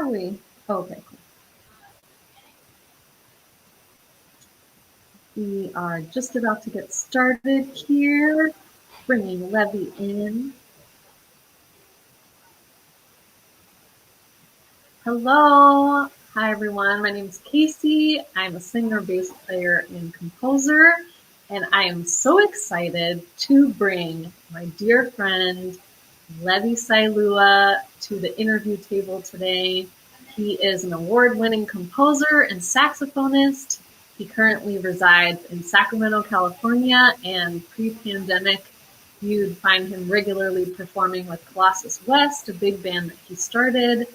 are we? Okay, cool. We are just about to get started here, bringing Levi in. Hello. Hi, everyone. My name is Casey. I'm a singer, bass player, and composer, and I am so excited to bring my dear friend, Levi Saelua, to the interview table today. He is an award-winning composer and saxophonist. He currently resides in Sacramento, California, and pre-pandemic, you'd find him regularly performing with Colossus West, a big band that he started,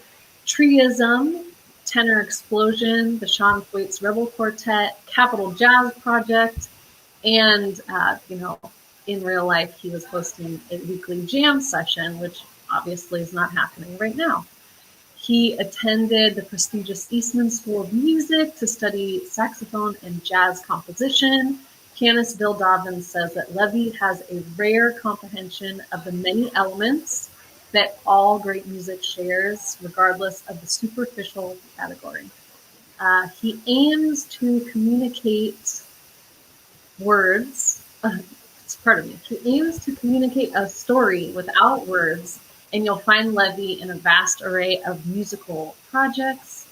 Triism, Tenor Explosion, the Sean Thwaites Rebel Quartet, Capital Jazz Project, and, in real life, he was hosting a weekly jam session, which obviously is not happening right now. He attended the prestigious Eastman School of Music to study saxophone and jazz composition. Pianist Bill Dobbins says that Levi has a rare comprehension of the many elements that all great music shares, regardless of the superficial category. He aims to communicate words. He aims to communicate a story without words, and you'll find Levi in a vast array of musical projects.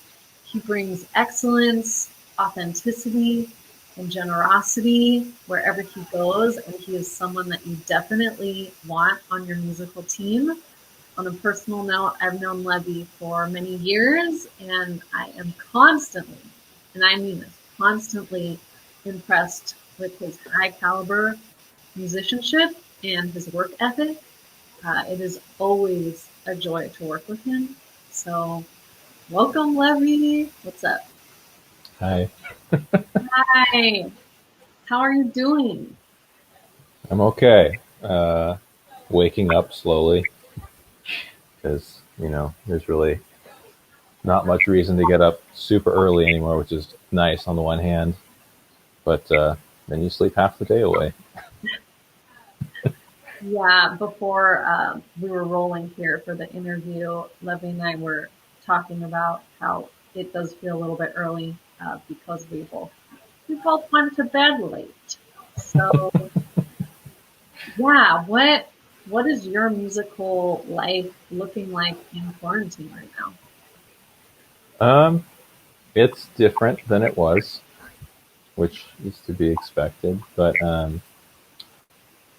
He brings excellence, authenticity, and generosity wherever he goes, and he is someone that you definitely want on your musical team. On a personal note, I've known Levi for many years, and I am constantly, and I mean this, constantly impressed with his high caliber musicianship and his work ethic. It is always a joy to work with him. So welcome, Levi. What's up? Hi. Hi. How are you doing? I'm okay. Waking up slowly because, there's really not much reason to get up super early anymore, which is nice on the one hand, but then you sleep half the day away. Yeah, before we were rolling here for the interview, Levi and I were talking about how it does feel a little bit early because we both went to bed late. So yeah, what is your musical life looking like in quarantine right now? Um, it's different than it was, which is to be expected, but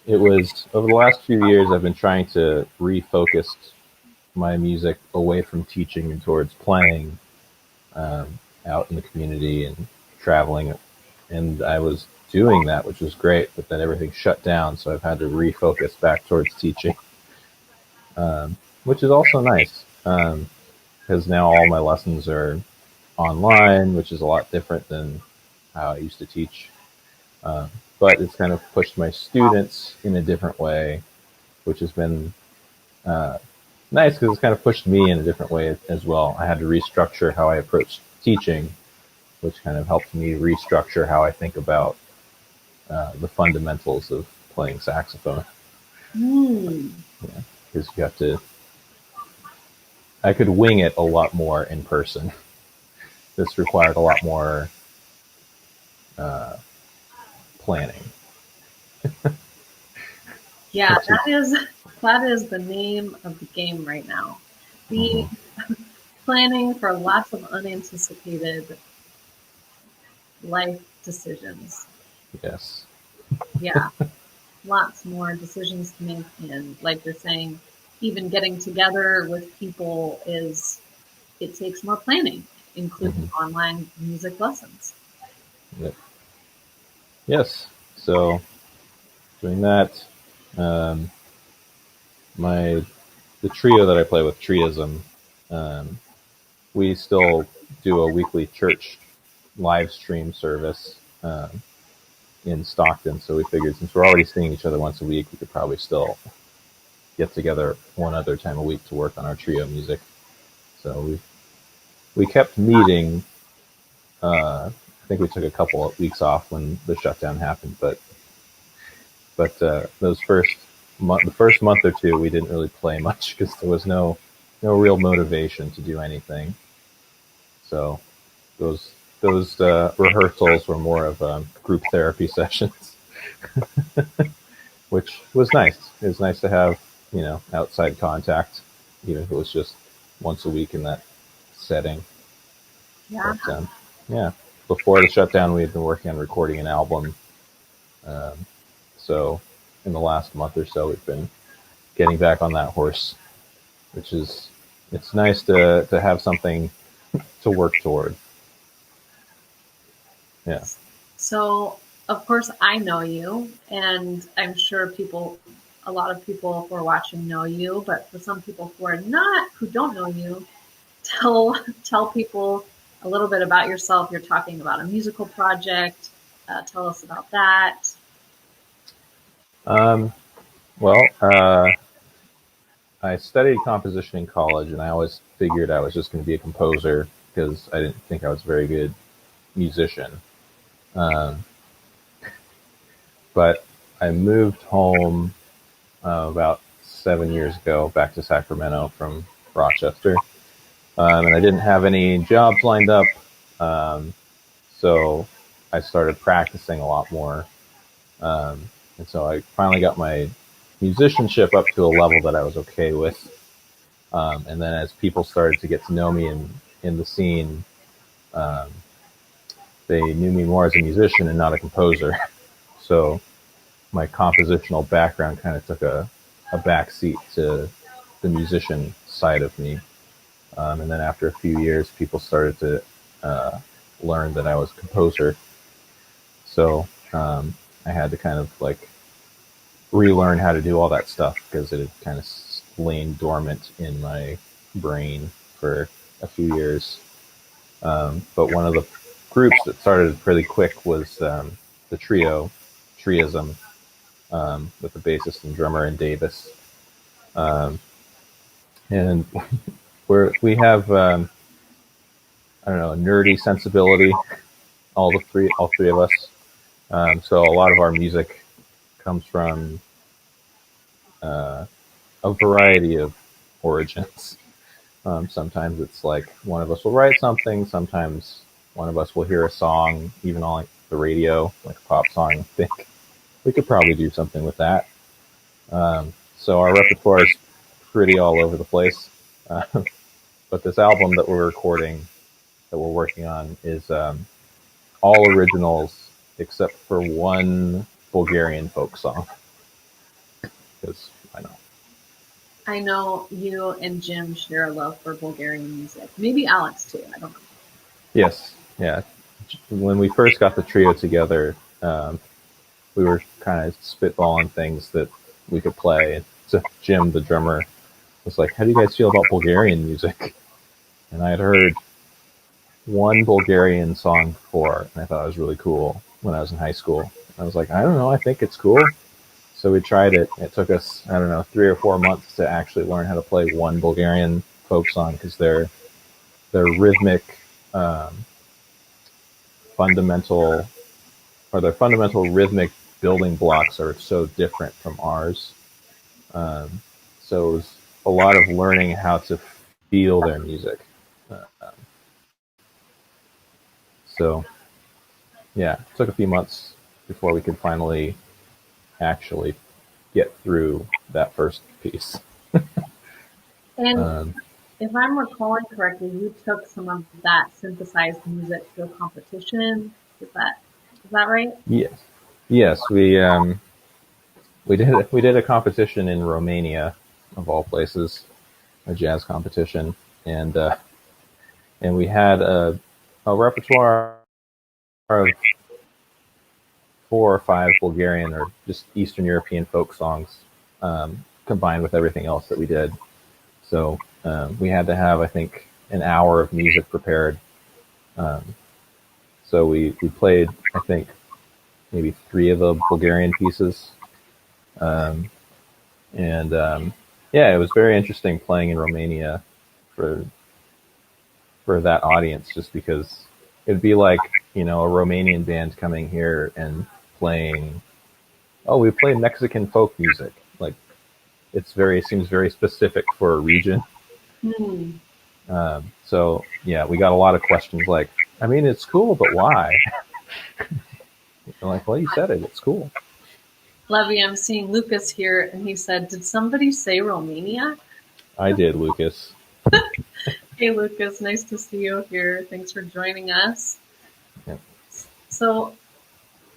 it was over the last few years I've been trying to refocus my music away from teaching and towards playing out in the community and traveling. And I was doing that, which was great, but then everything shut down, so I've had to refocus back towards teaching, which is also nice because now all my lessons are online, which is a lot different than how I used to teach. Uh, but it's kind of pushed my students in a different way, which has been uh, nice because it's kind of pushed me in a different way as well. I had to restructure how I approach teaching, which kind of helped me restructure how I think about the fundamentals of playing saxophone. Hmm. Yeah, because you have to. I could wing it a lot more in person. This required a lot more uh, planning. Yeah, Which is, that is the name of the game right now. The mhm, planning for lots of unanticipated life decisions. yes, Yeah, lots more decisions to make, and like you're saying, even getting together with people it takes more planning, including hmm, online music lessons. yep, yes. So doing that, um, my the trio that I play with, Triism, um, we still do a weekly church live stream service in Stockton. So we figured since we're already seeing each other once a week, we could probably still get together one other time a week to work on our trio music. So we kept meeting. I think we took a couple of weeks off when the shutdown happened, but the first month or two, we didn't really play much because there was no real motivation to do anything. So those rehearsals were more of group therapy sessions, which was nice. It was nice to have outside contact, even if it was just once a week in that setting. Yeah. But yeah, before the shutdown, we had been working on recording an album. Um, so in the last month or so, we've been getting back on that horse, which is it's nice to have something to work toward. Yeah. So, of course, I know you, and I'm sure a lot of people who are watching know you, but for some people who don't know you, tell tell people a little bit about yourself. You're talking about a musical project. Tell us about that. Um, well, I studied composition in college, and I always figured I was just going to be a composer because I didn't think I was a very good musician. Um, but I moved home about 7 years ago, back to Sacramento from Rochester, and I didn't have any jobs lined up, um, so I started practicing a lot more, and so I finally got my musicianship up to a level that I was okay with. And then as people started to get to know me in the scene, um, they knew me more as a musician and not a composer. So my compositional background kind of took a back seat to the musician side of me. And then after a few years, people started to uh, learn that I was a composer. So I had to kind of like relearn how to do all that stuff because it had kind of lain dormant in my brain for a few years. But one of the groups that started pretty quick was the Triism, with the bassist and drummer in Davis. Um, and we have I don't know, a nerdy sensibility, all three of us. So a lot of our music comes from uh, a variety of origins. Sometimes it's like one of us will write something. Sometimes one of us will hear a song, even on like the radio, like a pop song, and think we could probably do something with that. So our repertoire is pretty all over the place. Uh, but this album that we're recording, that we're working on, is all originals except for one Bulgarian folk song. Because I know. I know you and Jim share a love for Bulgarian music. Maybe Alex too. I don't know. Yes, yeah. When we first got the trio together, we were kind of spitballing things that we could play. And so Jim, the drummer, was like, "How do you guys feel about Bulgarian music?" And I had heard one Bulgarian song before, and I thought it was really cool when I was in high school. I was like, I don't know, I think it's cool. So we tried it. It took us, I don't know, 3 or 4 months to actually learn how to play one Bulgarian folk song because their rhythmic um, fundamental their fundamental rhythmic building blocks are so different from ours. Um, so it was a lot of learning how to feel their music. Uh, so yeah, it took a few months before we could finally actually get through that first piece. And Um, if I'm recalling correctly, you took some of that synthesized music to a competition. Is that right? yes, yes, we did a competition in Romania, of all places, a jazz competition, and and we had a repertoire of 4 or 5 Bulgarian or just Eastern European folk songs, combined with everything else that we did. So we had to have, I think, an hour of music prepared. Um, so we played, I think, maybe 3 of the Bulgarian pieces. Um, and yeah, it was very interesting playing in Romania for that audience, just because it'd be like a Romanian band coming here and playing. Oh, we play Mexican folk music. Like it seems very specific for a region. Hmm. So yeah, we got a lot of questions like, I mean, it's cool, but why? I'm like, well, you said it. It's cool. Levy, I'm seeing Lucas here, and he said, "Did somebody say Romania?" I did, Lucas. Hey, Lucas, nice to see you here. Thanks for joining us. Yeah. So,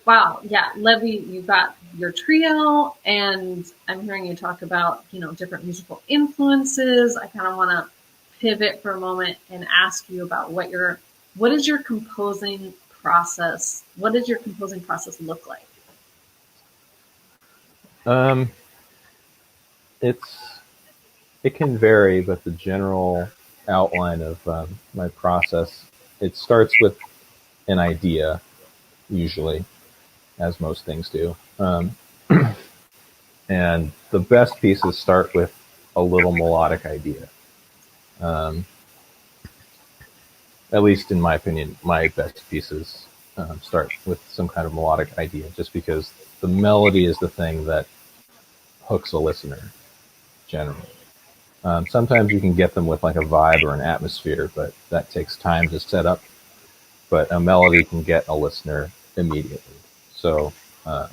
wow, yeah, Levy, you got your trio, and I'm hearing you talk about, different musical influences. I kind of want to pivot for a moment and ask you about what is your composing process? What does your composing process look like? Um, it's it can vary, but the general outline of my process, it starts with an idea usually, as most things do. And the best pieces start with a little melodic idea. Um, at least in my opinion, my best pieces start with some kind of melodic idea, just because the melody is the thing that hooks a listener generally. Sometimes you can get them with like a vibe or an atmosphere, but that takes time to set up. But a melody can get a listener immediately. So um,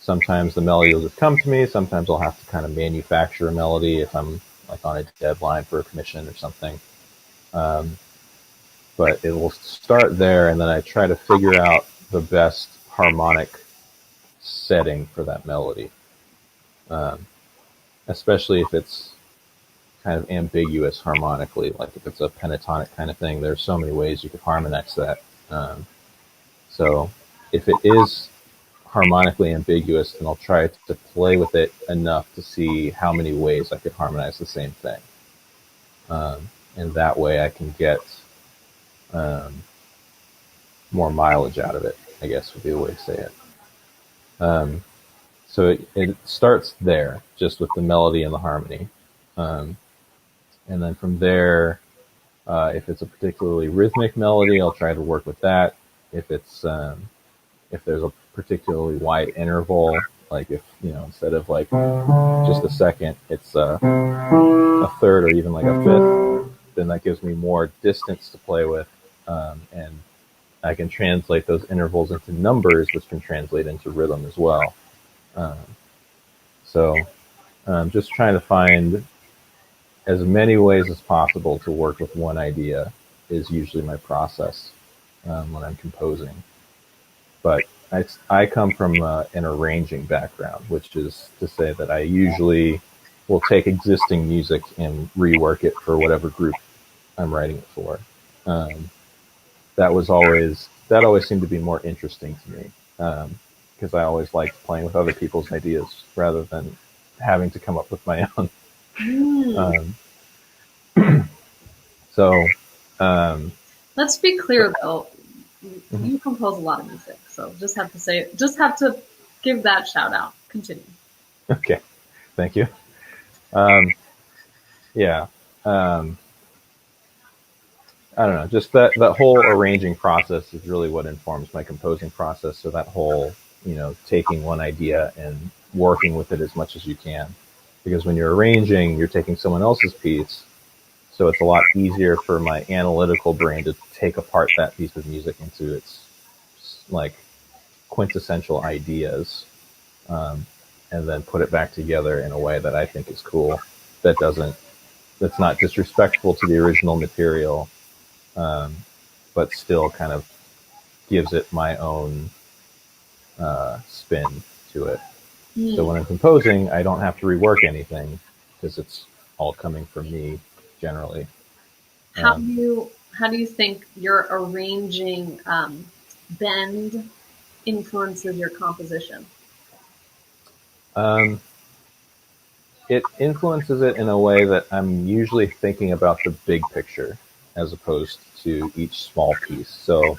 sometimes the melody will just come to me. Sometimes I'll have to kind of manufacture a melody if I'm like on a deadline for a commission or something. Um, but it will start there, and then I try to figure out the best harmonic setting for that melody, um, especially if it's kind of ambiguous harmonically. Like if it's a pentatonic kind of thing, there's so many ways you could harmonize that. So if it is harmonically ambiguous, then I'll try to play with it enough to see how many ways I could harmonize the same thing. And that way I can get um, more mileage out of it, I guess would be the way to say it. Um, so it starts there, just with the melody and the harmony. Um, and then from there, if it's a particularly rhythmic melody, I'll try to work with that. If it's if there's a particularly wide interval, like if instead of like just a second, it's a third or even like a fifth, then that gives me more distance to play with, and I can translate those intervals into numbers, which can translate into rhythm as well. Um, so just trying to find as many ways as possible to work with one idea is usually my process when I'm composing. But I come from an arranging background, which is to say that I usually will take existing music and rework it for whatever group I'm writing it for. Um, that always seemed to be more interesting to me because I always liked playing with other people's ideas rather than having to come up with my own. Mm. Um, so, um, Let's be but, clear though, mhm. you compose a lot of music, so just have to give that shout out. Continue. Okay, thank you. Um, yeah. Um, I don't know. Just that whole arranging process is really what informs my composing process. So that whole, taking one idea and working with it as much as you can, because when you're arranging, you're taking someone else's piece. So it's a lot easier for my analytical brain to take apart that piece of music into its like quintessential ideas, um, and then put it back together in a way that I think is cool. That doesn't. That's not disrespectful to the original material, um, but still kind of gives it my own spin to it. So Mm. when I'm composing, I don't have to rework anything because it's all coming from me generally. How do Um, you how do you think your arranging bend influences your composition? um, it influences it in a way that I'm usually thinking about the big picture as opposed to each small piece. So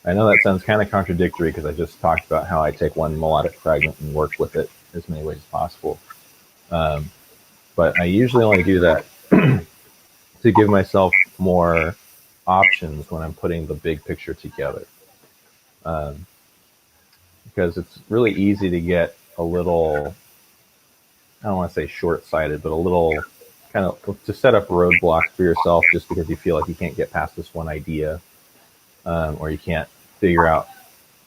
I know that sounds kind of contradictory because I just talked about how I take one melodic fragment and work with it as many ways as possible. Um, but I usually only do that to give myself more options when I'm putting the big picture together. Um, because it's really easy to get a little, I don't want to say short sighted, but a little kind of to set up roadblocks for yourself just because you feel like you can't get past this one idea, or you can't figure out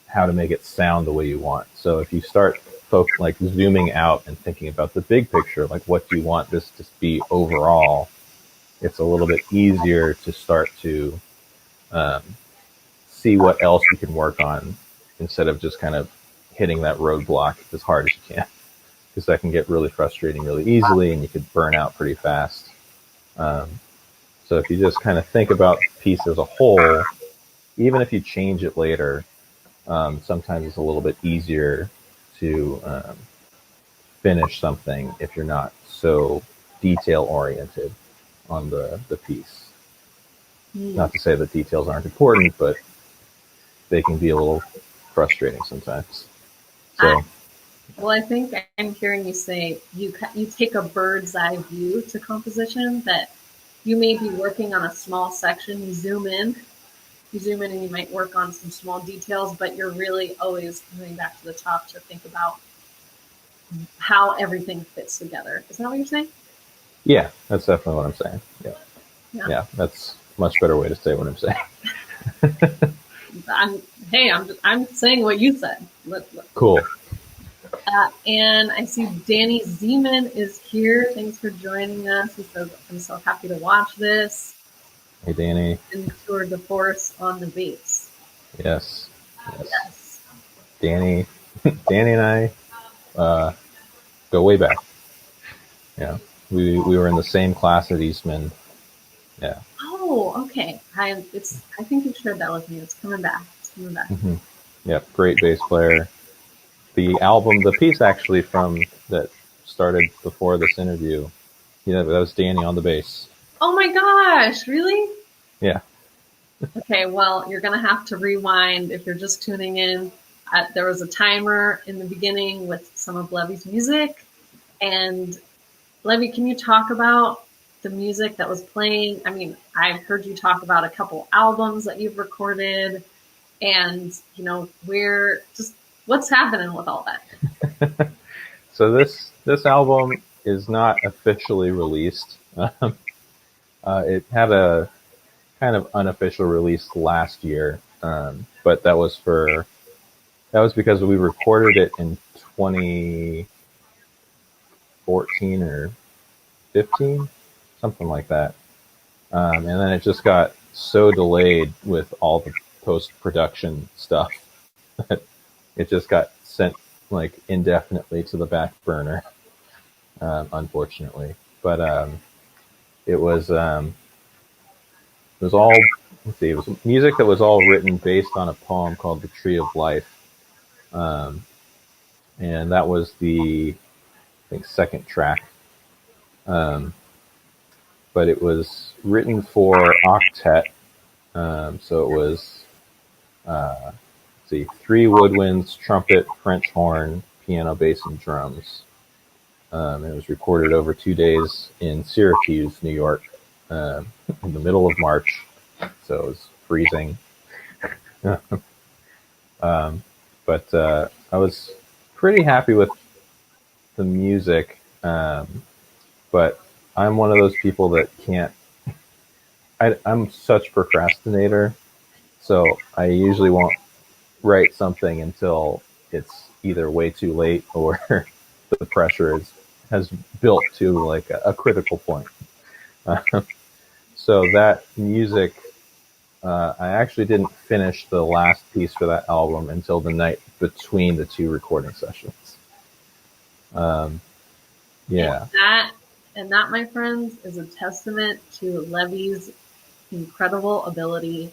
how to make it sound the way you want. So if you start like zooming out and thinking about the big picture, like what do you want this to be overall, it's a little bit easier to start to um, see what else you can work on instead of just kind of hitting that roadblock as hard as you can, because that can get really frustrating really easily and you could burn out pretty fast. Um, so if you just kind of think about the piece as a whole, even if you change it later, sometimes it's a little bit easier to finish something if you're not so detail oriented on the piece. Not to say that details aren't important, but they can be a little frustrating sometimes. So, Well, I think I'm hearing you say you take a bird's eye view to composition, that you may be working on a small section, you zoom in and you might work on some small details, but you're really always coming back to the top to think about how everything fits together. Is that what you're saying? yeah, that's definitely what I'm saying. Yeah. Yeah. Yeah, that's a much better way to say what I'm saying. I'm saying what you said. Cool. And I see Danny Zeman is here. Thanks for joining us. He says, I'm so happy to watch this. Hey, Danny. And tour de force on the bass. Yes. Yes. Danny and I go way back. Yeah. We were in the same class at Eastman. Yeah. Oh, okay. I think you've shared that with me. It's coming back. Mm-hmm. Yep. Great bass player. The piece actually from that started before this interview, that was Danny on the bass. Oh my gosh, really? Yeah. Okay, well, you're going to have to rewind if you're just tuning in. There was a timer in the beginning with some of Levy's music. And Levy, can you talk about the music that was playing? I mean, I've heard you talk about a couple albums that you've recorded, and what's happening with all that? So this album is not officially released. It had a kind of unofficial release last year, but that was because we recorded it in 2014 or 15, something like that. And then it just got so delayed with all the post-production stuff that it just got sent like indefinitely to the back burner, unfortunately. But it was all, let's see, it was music that was all written based on a poem called "The Tree of Life," and that was the, I think, second track. But it was written for octet, so it was, let's see, 3 woodwinds, trumpet, French horn, piano, bass, and drums. It was recorded over 2 days in Syracuse, New York, in the middle of March, so it was freezing. But I was pretty happy with the music, but I'm one of those people that can't. I'm such a procrastinator, so I usually won't write something until it's either way too late or the pressure has built to like a critical point. So that music, I actually didn't finish the last piece for that album until the night between the 2 recording sessions. Yeah. And that, my friends, is a testament to Levy's incredible ability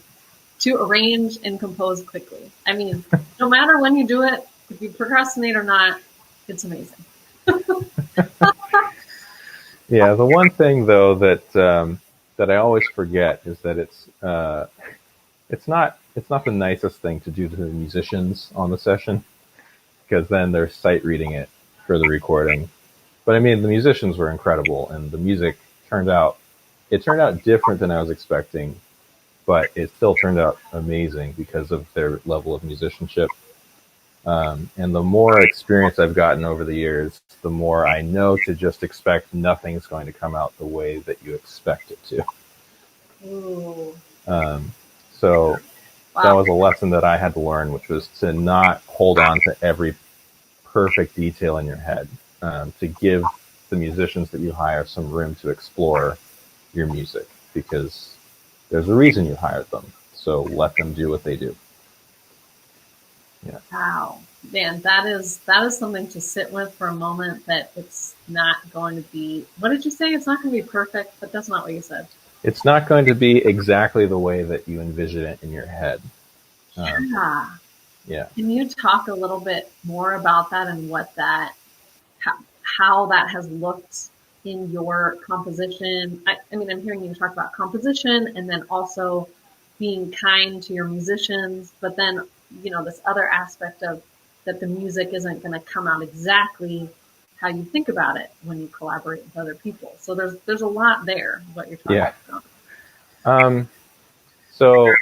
to arrange and compose quickly. I mean, no matter when you do it, if you procrastinate or not, it's amazing. Yeah. The one thing though that I always forget is that it's not the nicest thing to do to the musicians on the session, because then they're sight reading it for the recording. But I mean, the musicians were incredible, and the music turned out different than I was expecting, but it still turned out amazing because of their level of musicianship. And the more experience I've gotten over the years, the more I know to just expect nothing's going to come out the way that you expect it to. Ooh. So that Wow. was a lesson that I had to learn, which was to not hold on to every perfect detail in your head, to give the musicians that you hire some room to explore your music, because there's a reason you hired them. So let them do what they do. Yeah. Wow. Man, that is something to sit with for a moment, that it's not going to be, what did you say? It's not going to be perfect, but that's not what you said. It's not going to be exactly the way that you envision it in your head. Um, Yeah. yeah. Can you talk a little bit more about that and what that, how that has looked in your composition? I mean, I'm hearing you talk about composition and then also being kind to your musicians, but then, this other aspect of that the music isn't going to come out exactly how you think about it when you collaborate with other people. So there's a lot there, what you're talking Yeah. about. Um, so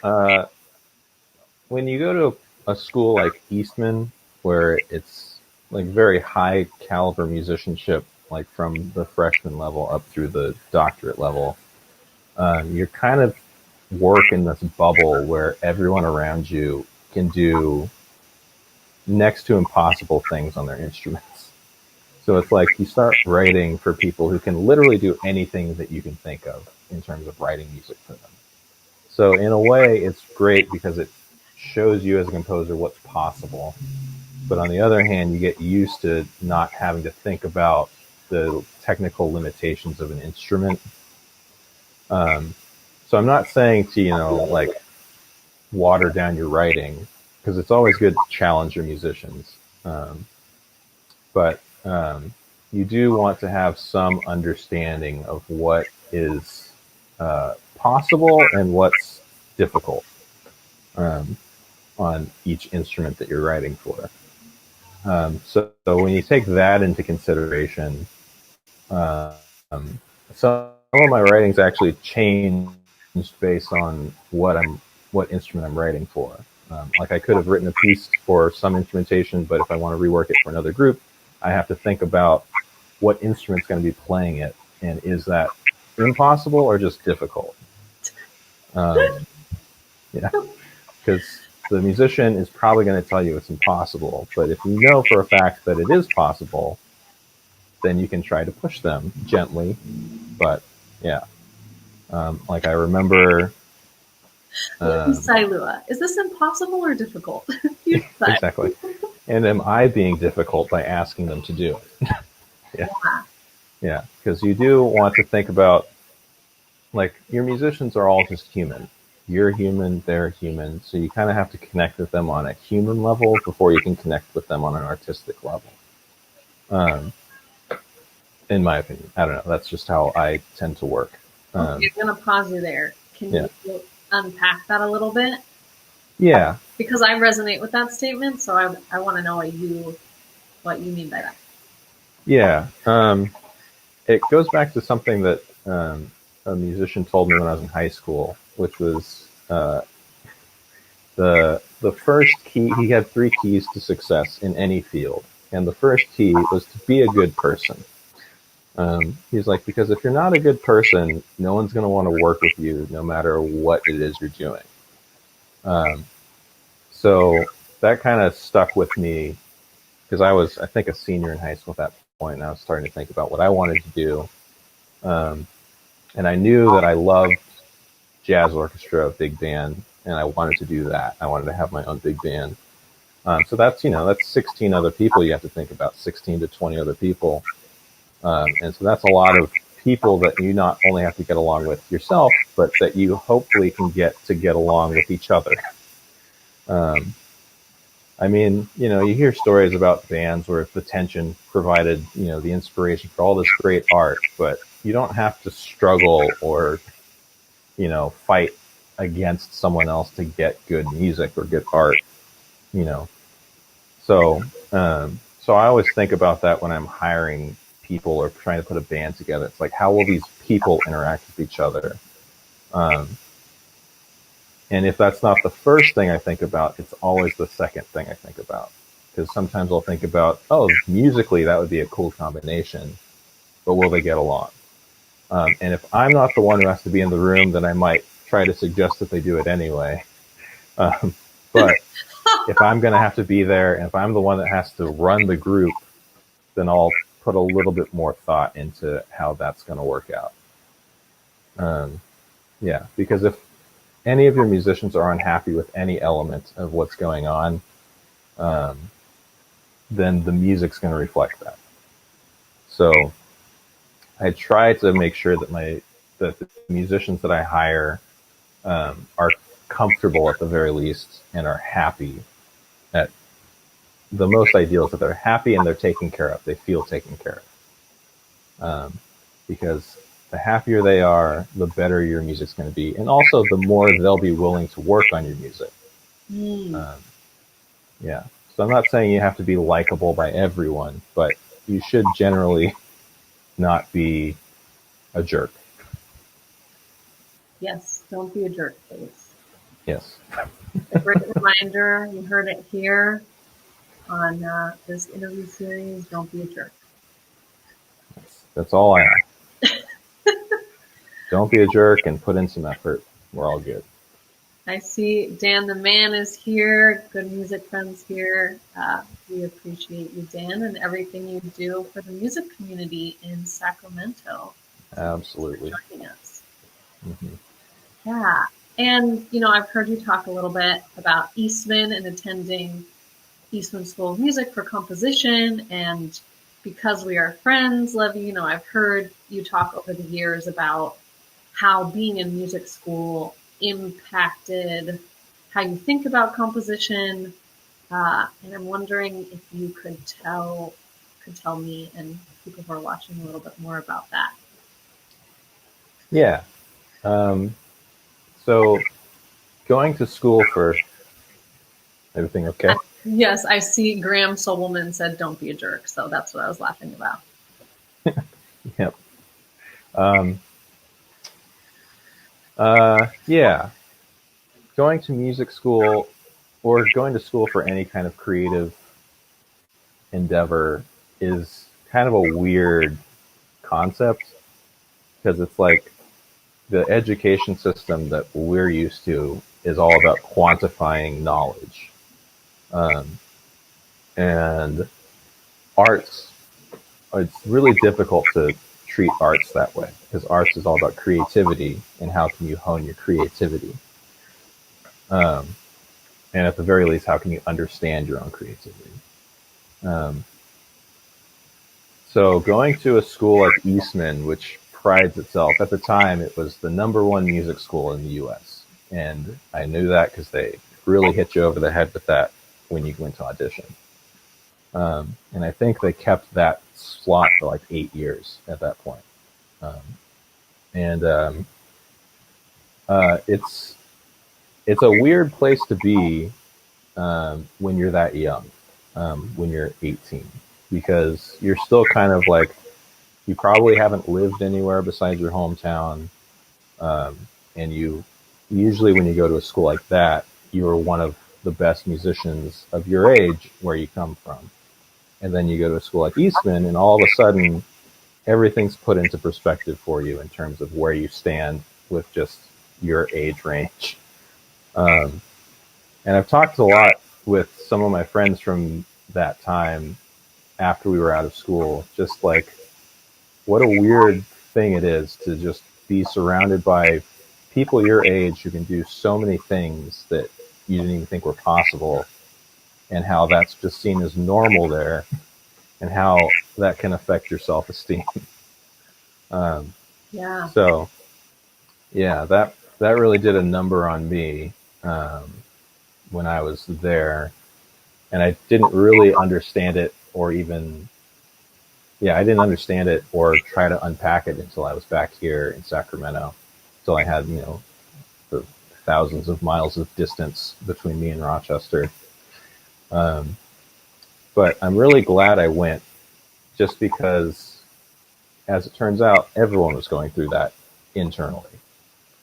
when you go to a school like Eastman, where it's like very high caliber musicianship, like from the freshman level up through the doctorate level, you're kind of work in this bubble where everyone around you can do next to impossible things on their instruments. So it's like you start writing for people who can literally do anything that you can think of in terms of writing music for them. So in a way, it's great because it shows you as a composer what's possible. But on the other hand, you get used to not having to think about the technical limitations of an instrument. So I'm not saying to, like water down your writing, because it's always good to challenge your musicians. But you do want to have some understanding of what is possible and what's difficult um, on each instrument that you're writing for. So when you take that into consideration, um, some of my writings actually changed based on what instrument I'm writing for. Like I could have written a piece for some instrumentation, but if I want to rework it for another group, I have to think about what instrument's going to be playing it, and is that impossible or just difficult? Um, yeah, because the musician is probably going to tell you it's impossible, but if you know for a fact that it is possible, then you can try to push them gently. But yeah, like I remember, Levi um, Saelua, is this impossible or difficult? You decide. exactly. And am I being difficult by asking them to do it? Yeah, Yeah. yeah, because you do want to think about, like, your musicians are all just human. You're human, they're human, so you kind of have to connect with them on a human level before you can connect with them on an artistic level. Um, in my opinion, I don't know. That's just how I tend to work. Okay, Um, I'm going to pause you there. Can yeah, you unpack that a little bit? yeah, Because I resonate with that statement, so I want to know what you mean by that. yeah. It goes back to something that a musician told me when I was in high school, which was the first key. He had three keys to success in any field, and the first key was to be a good person. He's like, because if you're not a good person, no one's going to want to work with you, no matter what it is you're doing. Um, so that kind of stuck with me, because I was, I think, a senior in high school at that point, and I was starting to think about what I wanted to do. Um, and I knew that I loved jazz orchestra, big band, and I wanted to do that. I wanted to have my own big band. So that's, that's 16 other people you have to think about, 16 to 20 other people. And so that's a lot of people that you not only have to get along with yourself, but that you hopefully can get along with each other. Um, I mean, you hear stories about bands where the tension provided, the inspiration for all this great art, but you don't have to struggle or, fight against someone else to get good music or good art, you know. So I always think about that when I'm hiring people or trying to put a band together. It's like, how will these people interact with each other? Um, and if that's not the first thing I think about, it's always the second thing I think about. because sometimes I'll think about, oh, musically that would be a cool combination, but will they get along? And if I'm not the one who has to be in the room, then I might try to suggest that they do it anyway. Um, but if I'm going to have to be there, and if I'm the one that has to run the group, then I'll put a little bit more thought into how that's going to work out. Um, yeah, because if any of your musicians are unhappy with any element of what's going on, um, then the music's going to reflect that. So I try to make sure that that the musicians that I hire are comfortable at the very least and are happy. At the most ideal is that they're happy and they're taken care of. They feel taken care of. Because the happier they are, the better your music's going to be, and also the more they'll be willing to work on your music. Mm. Um, yeah. So I'm not saying you have to be likable by everyone, but you should generally not be a jerk. Yes, don't be a jerk, please. Yes. A great reminder. You heard it here on this interview series. Don't be a jerk. That's all I ask. Don't be a jerk and put in some effort. We're all good. I see Dan the Man is here. Good music friends here. We appreciate you, Dan, and everything you do for the music community in Sacramento. Absolutely. Thanks for joining us. Mm-hmm. Yeah. And, you know, I've heard you talk a little bit about Eastman and attending Eastman School of Music for composition. And because we are friends, Levy, you know, I've heard you talk over the years about how being in music school impacted how you think about composition. And I'm wondering if you could tell me and people who are watching a little bit more about that. Yeah. Um, so going to school for everything okay? Yes, I see Graham Sobelman said, don't be a jerk. So that's what I was laughing about. Yep. Um, yeah. Going to music school or going to school for any kind of creative endeavor is kind of a weird concept because it's like the education system that we're used to is all about quantifying knowledge. Um, and arts, it's really difficult to treat arts that way because arts is all about creativity and how can you hone your creativity. Um, and at the very least, how can you understand your own creativity? Um, so going to a school like Eastman, which prides itself, at the time, it was the #1 music school in the U.S. And I knew that because they really hit you over the head with that when you went to audition. And I think they kept that slot for like 8 years at that point. Um, and it's a weird place to be when you're that young, when you're 18, because you're still kind of like, you probably haven't lived anywhere besides your hometown. Um, and you usually, when you go to a school like that, you're one of the best musicians of your age where you come from. And then you go to a school like Eastman, and all of a sudden, everything's put into perspective for you in terms of where you stand with just your age range. Um, and I've talked a lot with some of my friends from that time after we were out of school, just like what a weird thing it is to just be surrounded by people your age who can do so many things that you didn't even think were possible, and how that's just seen as normal there, and how that can affect your self-esteem. Um, Yeah. so, yeah, that really did a number on me when I was there, and I didn't really understand it, or even, yeah, I didn't understand it or try to unpack it until I was back here in Sacramento. Until I had, the thousands of miles of distance between me and Rochester. Um, but I'm really glad I went, just because, as it turns out, everyone was going through that internally.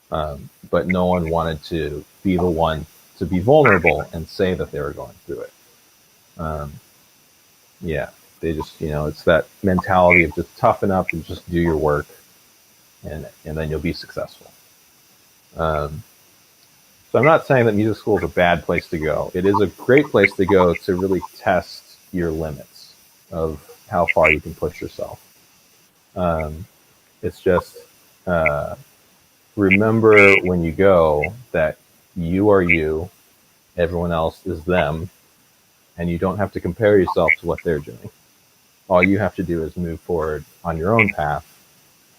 But no one wanted to be the one to be vulnerable and say that they were going through it. Um, yeah, they just, it's that mentality of just toughen up and just do your work, and then you'll be successful. Um, so I'm not saying that music school is a bad place to go. It is a great place to go to really test your limits of how far you can push yourself. Um, it's just remember when you go that you are you, everyone else is them, and you don't have to compare yourself to what they're doing. All you have to do is move forward on your own path,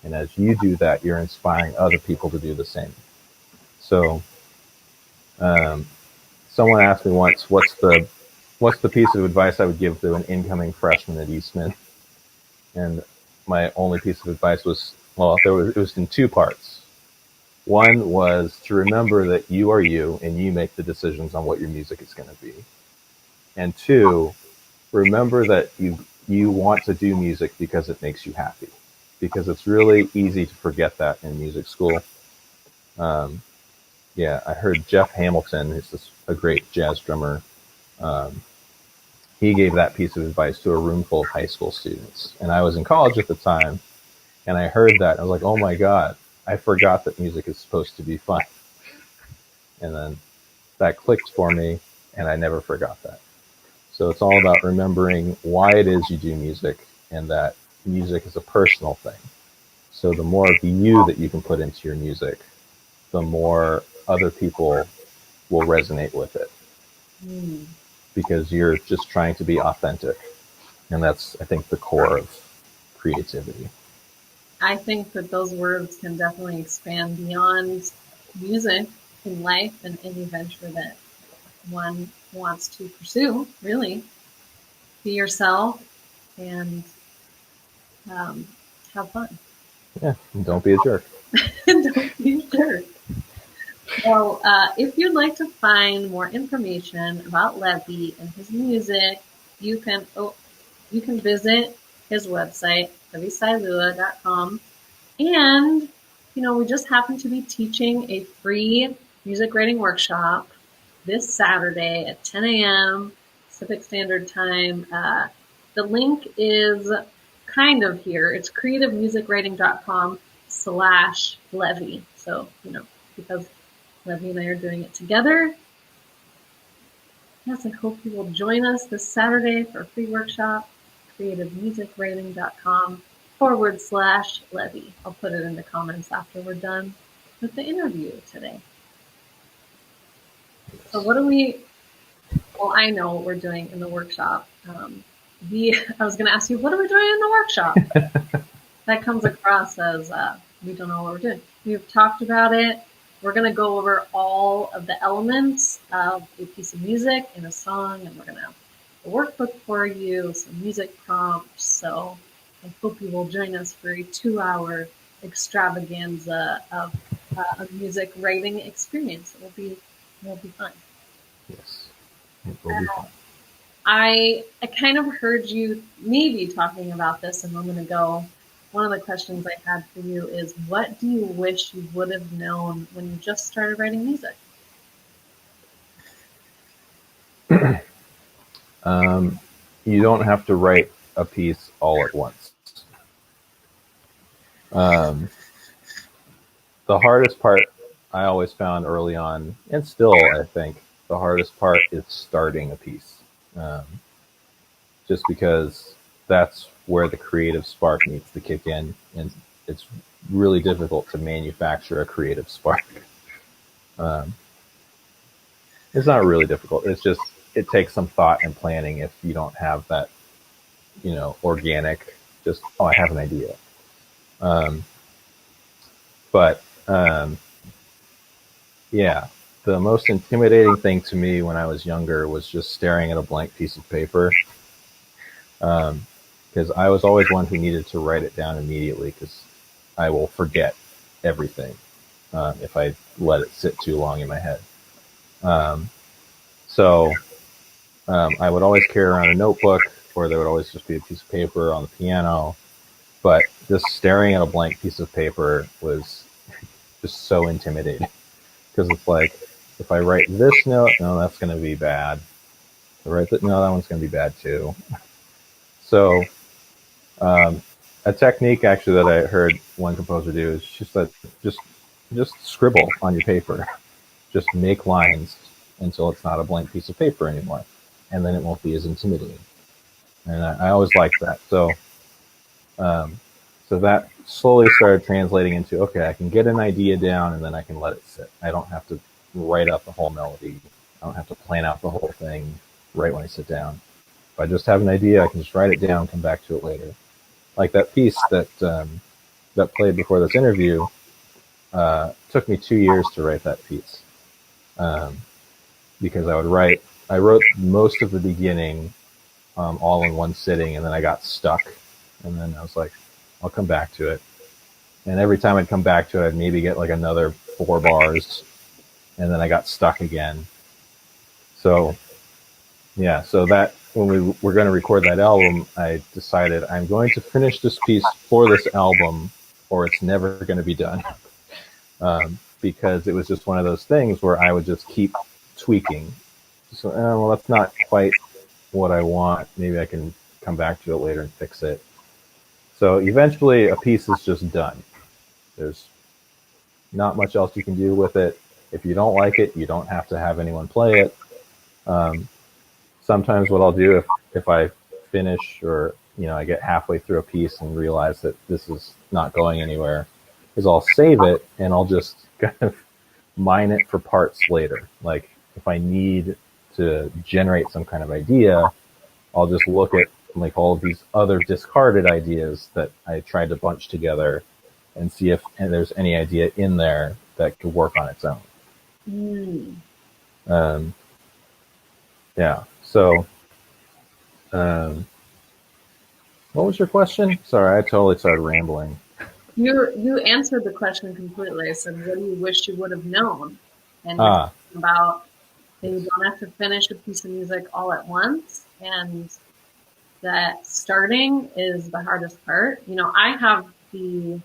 and as you do that, you're inspiring other people to do the same. So, um, someone asked me once, "What's the piece of advice I would give to an incoming freshman at Eastman?" And my only piece of advice was, well, it was in two parts. One was to remember that you are you, and you make the decisions on what your music is going to be. And two, remember that you want to do music because it makes you happy. Because it's really easy to forget that in music school. Um, yeah, I heard Jeff Hamilton, who's a great jazz drummer. Um, he gave that piece of advice to a room full of high school students, and I was in college at the time, and I heard that. And I was like, "Oh my god, I forgot that music is supposed to be fun." And then that clicked for me, and I never forgot that. So it's all about remembering why it is you do music, and that music is a personal thing. So the more of you that you can put into your music, the more other people will resonate with it, Mm. because you're just trying to be authentic. And that's, I think, the core of creativity. I think that those words can definitely expand beyond music in life and any venture that one wants to pursue, really. Be yourself and um, have fun. Yeah, don't be a jerk. Don't be sure. Well, if you'd like to find more information about Levi and his music, you can you can visit his website, levisaelua.com. And, we just happen to be teaching a free music writing workshop this Saturday at 10 a.m. Pacific Standard Time. The link is kind of here. It's creativemusicwriting.com/Levi. So, because Levi and I are doing it together. Yes, I hope you will join us this Saturday for a free workshop, creativemusicwriting.com/Levi. I'll put it in the comments after we're done with the interview today. So well, I know what we're doing in the workshop. I was going to ask you, what are we doing in the workshop? That comes across as we don't know what we're doing. We've talked about it. We're going to go over all of the elements of a piece of music in a song, and we're going to have a workbook for you, some music prompts. So I hope you will join us for a 2-hour extravaganza of a music writing experience. It will be fun. Yes, it will be fun. I kind of heard you maybe talking about this a moment ago. One of the questions I had for you is, what do you wish you would have known when you just started writing music? You don't have to write a piece all at once. Um, the hardest part I always found early on, and still I think the hardest part is starting a piece. Um, just because that's where the creative spark needs to kick in, and it's really difficult to manufacture a creative spark. Um, it's not really difficult. It's just it takes some thought and planning if you don't have that, organic. Just I have an idea. Um, but yeah, the most intimidating thing to me when I was younger was just staring at a blank piece of paper. Because I was always one who needed to write it down immediately, because I will forget everything if I let it sit too long in my head. Um, so I would always carry around a notebook, or there would always just be a piece of paper on the piano. But just staring at a blank piece of paper was just so intimidating, because it's like, if I write this note, no, that's going to be bad. right? No, that one's going to be bad too. So um, a technique actually that I heard one composer do is just just scribble on your paper, just make lines until it's not a blank piece of paper anymore, and then it won't be as intimidating. And I always liked that. Um, so that slowly started translating into, okay, I can get an idea down and then I can let it sit. I don't have to write out the whole melody. I don't have to plan out the whole thing right when I sit down. If I just have an idea, I can just write it down, come back to it later. Like that piece that played before this interview took me 2 years to write that piece um, because I wrote most of the beginning all in one sitting, and then I got stuck, and then I was like, I'll come back to it. And every time I'd come back to it, I'd maybe get like another 4 bars, and then I got stuck again. So yeah, so that when we were going to record that album, I decided I'm going to finish this piece for this album, or it's never going to be done. Because it was just one of those things where I would just keep tweaking. So, well, that's not quite what I want. Maybe I can come back to it later and fix it. So eventually, a piece is just done. There's not much else you can do with it. If you don't like it, you don't have to have anyone play it. Um, Sometimes what I'll do if I finish or I get halfway through a piece and realize that this is not going anywhere, is I'll save it and I'll just kind of mine it for parts later. Like if I need to generate some kind of idea, I'll just look at like all of these other discarded ideas that I tried to bunch together and see if there's any idea in there that could work on its own. Mm. Um, yeah. So, um, what was your question? Sorry, I totally started rambling. You answered the question completely. I said, what do you wish you would have known? And you're Ah, talking about that you yes. don't have to finish a piece of music all at once, and that starting is the hardest part. I have the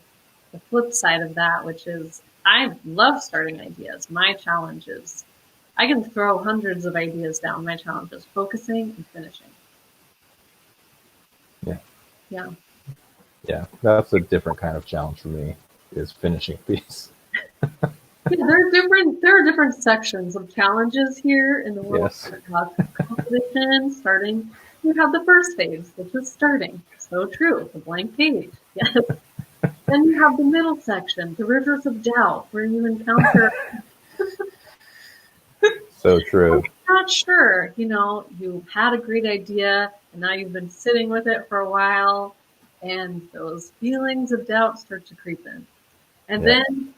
flip side of that, which is I love starting ideas. My challenge is I can throw hundreds of ideas down. My challenge is focusing and finishing. Yeah, Yeah. yeah. That's a different kind of challenge for me. Is finishing a piece. Yeah, there are different sections of challenges here in the world Yes. of competition. Starting, you have the first phase, which is starting. So true, the blank page. Yes. Then you have the middle section, the rivers of doubt, where you encounter So true. not sure, you had a great idea and now you've been sitting with it for a while and those feelings of doubt start to creep in. And Yeah. then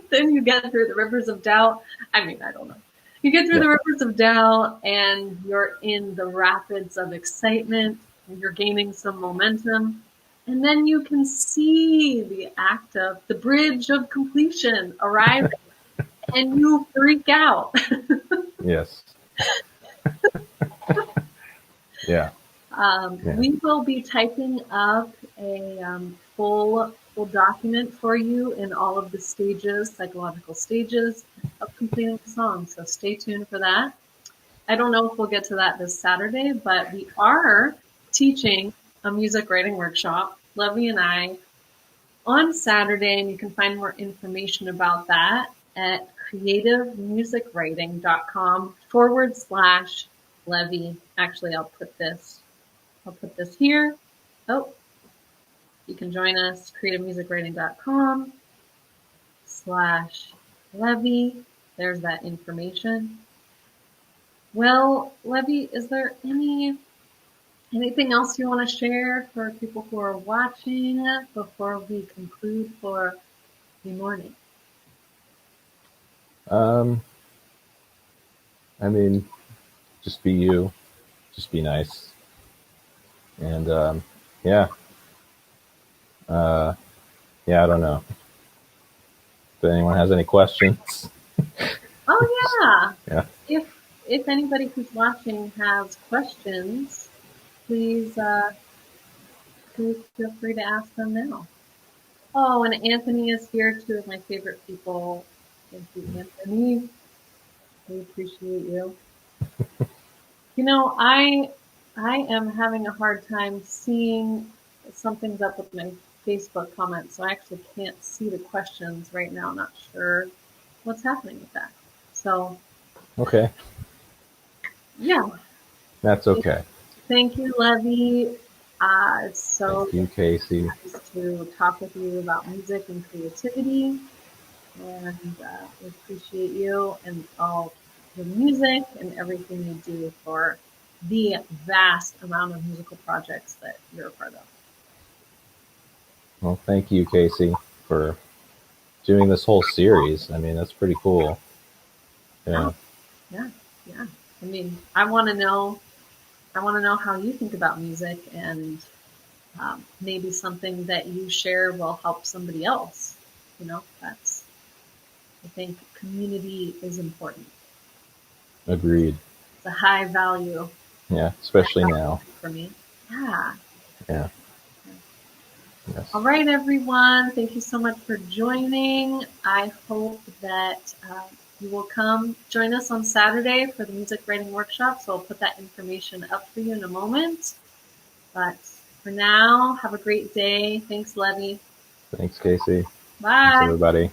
then you get through the rivers of doubt. I mean, I don't know. You get through Yeah. the rivers of doubt and you're in the rapids of excitement and you're gaining some momentum. And then you can see the act of the bridge of completion arriving and you freak out. Yes. Yeah. Yeah. We will be typing up a full document for you in all of the stages, psychological stages of completing the song. So stay tuned for that. I don't know if we'll get to that this Saturday, but we are teaching a music writing workshop, Levy and I, on Saturday, and you can find more information about that at creativemusicwriting.com/Levy. Actually, I'll put this here. Oh, you can join us, creativemusicwriting.com/Levy. There's that information. Well, Levy, is there anything else you want to share for people who are watching before we conclude for the morning? Um, I mean, just be you. Just be nice. And yeah. Uh, yeah. I don't know if anyone has any questions. Oh Yeah. yeah. If anybody who's watching has questions, please please feel free to ask them now. Oh, and Anthony is here, two of my favorite people. Thank you, Anthony. We appreciate you. I am having a hard time seeing something's up with my Facebook comments, so I actually can't see the questions right now. I'm not sure what's happening with that. So Okay, yeah, that's okay. thank you, Levy. It's Thank so you, Casey. nice to talk with you about music and creativity, and we appreciate you and all the music and everything you do for the vast amount of musical projects that you're a part of. Well, thank you, Casey, for doing this whole series. I mean, that's pretty cool. Yeah, Yeah, yeah, yeah. I mean, I want to know how you think about music, and maybe something that you share will help somebody else. That's, I think community is important. agreed. It's a high value Yeah, especially now. for me. Yeah. Yeah, yes. All right, everyone. Thank you so much for joining. I hope that you will come join us on Saturday for the music writing workshop. So I'll put that information up for you in a moment. But for now, have a great day. Thanks, Levy. Thanks, Casey. Thanks, Bye. everybody.